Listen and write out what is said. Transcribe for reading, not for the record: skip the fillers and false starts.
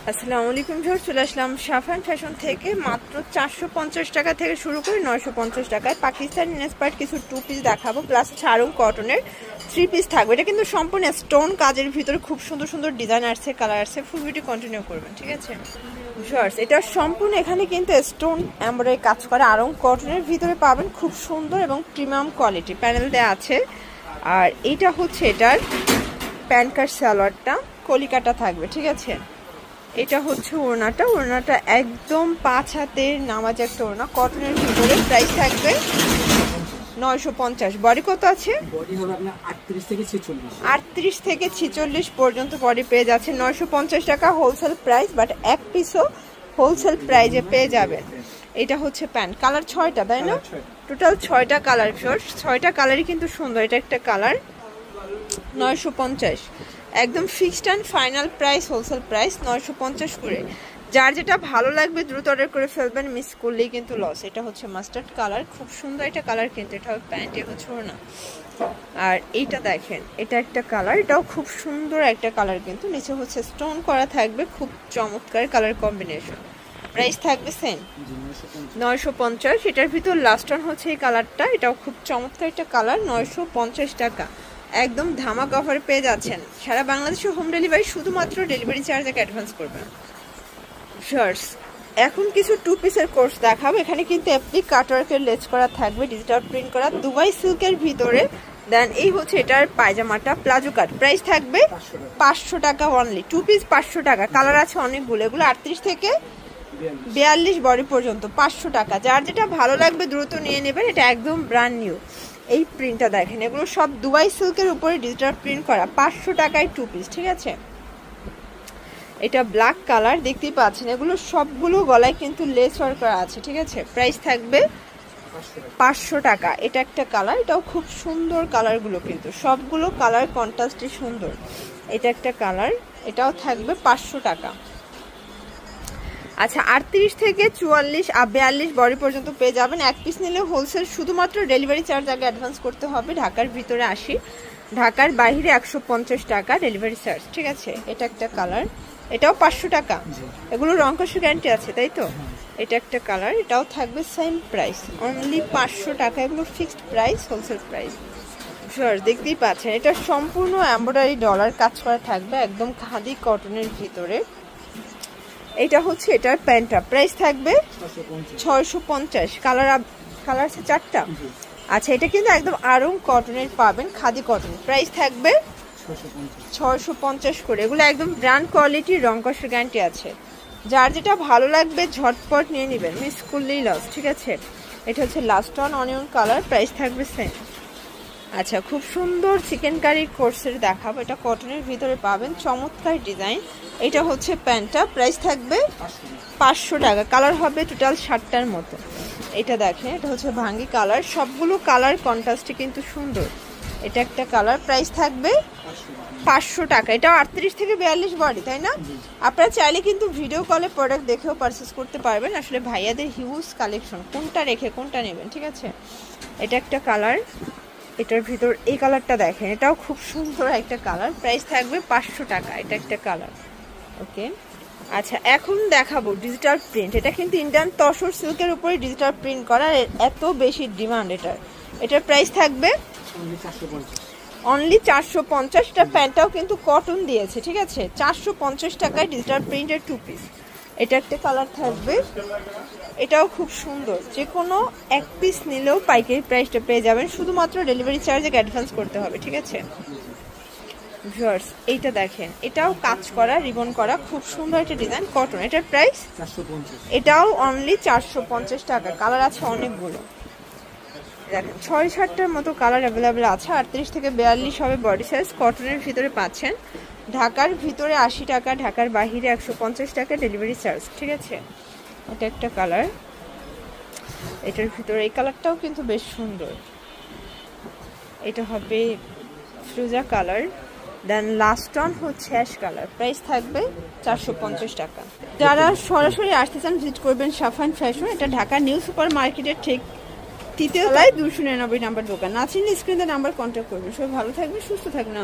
আসসালামু আলাইকুম ভিউয়ার্স, চলে আসলাম সাফান ফ্যাশন থেকে। মাত্র 450 টাকা থেকে শুরু করে 950 টাকায় পাকিস্তানি ইন্সপায়ার্ড কিছু টু পিস দেখাবো, প্লাস ছাড়ুং কটনের 3 পিস থাকবে। এটা কিন্তু সম্পূর্ণ স্টোন কাজের ভিতরে খুব সুন্দর সুন্দর ডিজাইন আসছে, কালার আসছে। ফুল ভিডিও কন্টিনিউ করবেন, ঠিক আছে ভিউয়ার্স। এটা সম্পূর্ণ এখানে কিন্তু স্টোন এমব্রয়ডারি কাজ করা আরং কটনের ভিতরে পাবেন, খুব সুন্দর এবং প্রিমিয়াম কোয়ালিটি প্যানেল দেওয়া আছে। আর এইটা হচ্ছে এটার প্যান্ট কাট সালোয়ারটা কলিকাটা থাকবে, ঠিক আছে। এটা হচ্ছে ওড়নাটা একদম 5 হাতের নামাজ একটা ওড়না কটনের ভিতরে। প্রাইস থাকবে 950। বডি কত আছে? বডি হবে আপনার 38 থেকে 46। 38 থেকে 46 পর্যন্ত বডি পেয়ে যাচ্ছে 950 টাকা হোলসেল প্রাইস, বাট এক পিসও হোলসেল প্রাইজে পেয়ে যাবেন। এটা হচ্ছে প্যান্ট, কালার 6টা, তাই না? টোটাল 6টা কালার, 6টা কালারই কিন্তু সুন্দর। এটা একটা কালার 950, একদম fixed and final price, wholesale price 950 করে। যার যেটা ভালো লাগবে দ্রুত অর্ডার করে ফেলবেন, মিস করলেই কিন্তু লস। এটা হচ্ছে মাস্টার্ড কালার, খুব সুন্দর একটা কালার কিন্তু। এটা হবে প্যান্ট, এটা হচ্ছে ওড়না। আর এইটা দেখেন, এটা একটা কালার, এটাও খুব সুন্দর একটা কালার কিন্তু। নিচে হচ্ছে স্টোন করা থাকবে, খুব চমৎকার কালার কম্বিনেশন। প্রাইস থাকবে সেম 950। এটার ভিতর লাস্ট ওয়ান হচ্ছে এই কালারটা, এটাও খুব চমৎকার একটা কালার, 950 টাকা একদম ধামাকা অফারে পেয়ে যাচ্ছেন। সারা বাংলাদেশে হোম ডেলিভারি, শুধুমাত্র ডেলিভারি চার্জ আগে অ্যাডভান্স করবেন। শার্টস এখন কিছু টু পিসের কোর্স দেখাবো। এখানে কিন্তু অ্যাপ্লিক কাটওয়ার্কের লেস করা থাকবে, ডিজিটাল প্রিন্ট করা দুবাই সিল্কের ভিতরে। দেন এই হচ্ছে এটার পায়জামাটা প্লাজো কাট, প্রাইস থাকবে 500 টাকা অনলি। টু পিস 500 টাকা, কালার আছে অনেকগুলো, এগুলো 38 থেকে 42 বডি পর্যন্ত 500 টাকা। যার যেটা ভালো লাগবে দ্রুত নিয়ে নেবেন, এটা একদম ব্র্যান্ড নিউ। এই প্রিন্টটা দেখেন, এগুলো সব দুবাই সিল্কের উপরে ডিজিটাল প্রিন্ট করা, 500 টাকায় টু পিস, ঠিক আছে। এটা ব্ল্যাক কালার দেখতেই পাচ্ছেন, এগুলো সবগুলো গলায় কিন্তু লেস ওয়ার্ক করা আছে, ঠিক আছে। প্রাইস থাকবে 500 টাকা। এটা একটা কালার, এটাও খুব সুন্দর কালারগুলো কিন্তু সবগুলো কালার কন্ট্রাস্টই সুন্দর। এটা একটা কালার, এটাও থাকবে 500 টাকা। আচ্ছা, 38 থেকে 44 আর 42 বডি পর্যন্ত পেয়ে যাবেন। এক পিস নিলে হোলসেল, শুধুমাত্র ডেলিভারি চার্জ আগে অ্যাডভান্স করতে হবে। ঢাকার ভিতরে 80, ঢাকার বাইরে 150 টাকা ডেলিভারি চার্জ, ঠিক আছে। এটা একটা কালার, এটাও 500 টাকা। এগুলো রং কষের গ্যারান্টি আছে, তাই তো? এটা একটা কালার, এটাও থাকবে সেম প্রাইস, অনলি 500 টাকা। এগুলো ফিক্সড প্রাইস, হোলসেল প্রাইস। দেখতেই পাচ্ছেন, এটা সম্পূর্ণ এমব্রয়ডারি ডলার কাজ করা থাকবে, একদম খাদি কটনের ভিতরে। এটা হচ্ছে এটার প্যান্টটা, প্রাইস থাকবে 650। কালার আছে 4টা। আচ্ছা, এটা কিন্তু একদম আরং কটনের পাবেন, খাদি কটন। প্রাইস থাকবে 650 করে। এগুলো একদম ব্র্যান্ড কোয়ালিটি, রং কষের গ্যারান্টি আছে। যার যেটা ভালো লাগবে ঝটপট নিয়ে নেবেন, মিস করলেই লস, ঠিক আছে। এটা হচ্ছে last one onion colour, price থাকবে সেম। আচ্ছা, খুব সুন্দর চিকেন কারি কোর্সের দেখাবো, এটা কটনের ভিতরে পাবেন, চমৎকার ডিজাইন। এটা হচ্ছে প্যান্টটা, প্রাইস থাকবে 500 টাকা। কালার হবে টোটাল 7টার মতো। এটা দেখেন, এটা হচ্ছে ভাঙ্গি কালার, সবগুলো কালার কন্ট্রাস্টে কিন্তু সুন্দর। এটা একটা কালার, প্রাইস থাকবে 500 টাকা। এটাও 38 থেকে 42 বডি, তাই না? আপনারা চাইলে কিন্তু ভিডিও কলে প্রোডাক্ট দেখেও পারচেস করতে পারবেন। আসলে ভাইয়াদের হিউজ কালেকশন, কোনটা রেখে কোনটা নেবেন, ঠিক আছে। এটা একটা কালার, এটার ভিতর এই কালারটা দেখেন, এটাও খুব সুন্দর একটা কালার, প্রাইস থাকবে 500 টাকা। এটা একটা কালার, ওকে। আচ্ছা, এখন দেখাবো ডিজিটাল প্রিন্ট। এটা কিন্তু ইন্ডিয়ান তসর সিল্কের উপরে ডিজিটাল প্রিন্ট করা, এত বেশি ডিমান্ড এটার প্রাইস থাকবে অনলি 450। এটা প্যান্টটাও কিন্তু কটন দিয়েছে, ঠিক আছে। 450 টাকায় ডিজিটাল প্রিন্টের টু পিস। এটা একটা কালার থাকবে, এটাও খুব সুন্দর। যে কোনো এক পিস নিলেও পাইকারি প্রাইসটা পেয়ে যাবেন, শুধুমাত্র ডেলিভারি চার্জ অ্যাডভান্স করতে হবে, ঠিক আছে। ভিউয়ার্স, এইটা দেখেন, এটাও কাজ করা, রিবন করা, খুব সুন্দর একটা ডিজাইন, কটন। এটার প্রাইস 450, এটাও অনলি 450 টাকা। কালার আছে অনেকগুলো, দেখেন 6-7টার মতো কালার অ্যাভেলেবেল আছে। 38 থেকে 42 হবে বডি সাইজ, কটনের ভিতরে পাচ্ছেন। ঢাকার ভিতরে 80 টাকা, ঢাকার বাহিরে 150 টাকা ডেলিভারি চার্জ, ঠিক আছে। এটা একটা কালার, এটার ভিতরে এই কালারটাও কিন্তু বেশ সুন্দর। এটা হবে ফিরোজা কালার, দেন লাস্ট অন হচ্ছে অ্যাশ কালার, প্রাইস থাকবে 450 টাকা। যারা সরাসরি আসতে চান ভিজিট করবেন সাফান ফ্যাশন। এটা ঢাকা নিউ সুপার মার্কেটের ঠিক 3য় তলায় 299 নাম্বার দোকান। নাচিন স্ক্রিনে নাম্বার কন্ট্যাক্ট করবেন। সবাই ভালো থাকবেন, সুস্থ থাকবেন।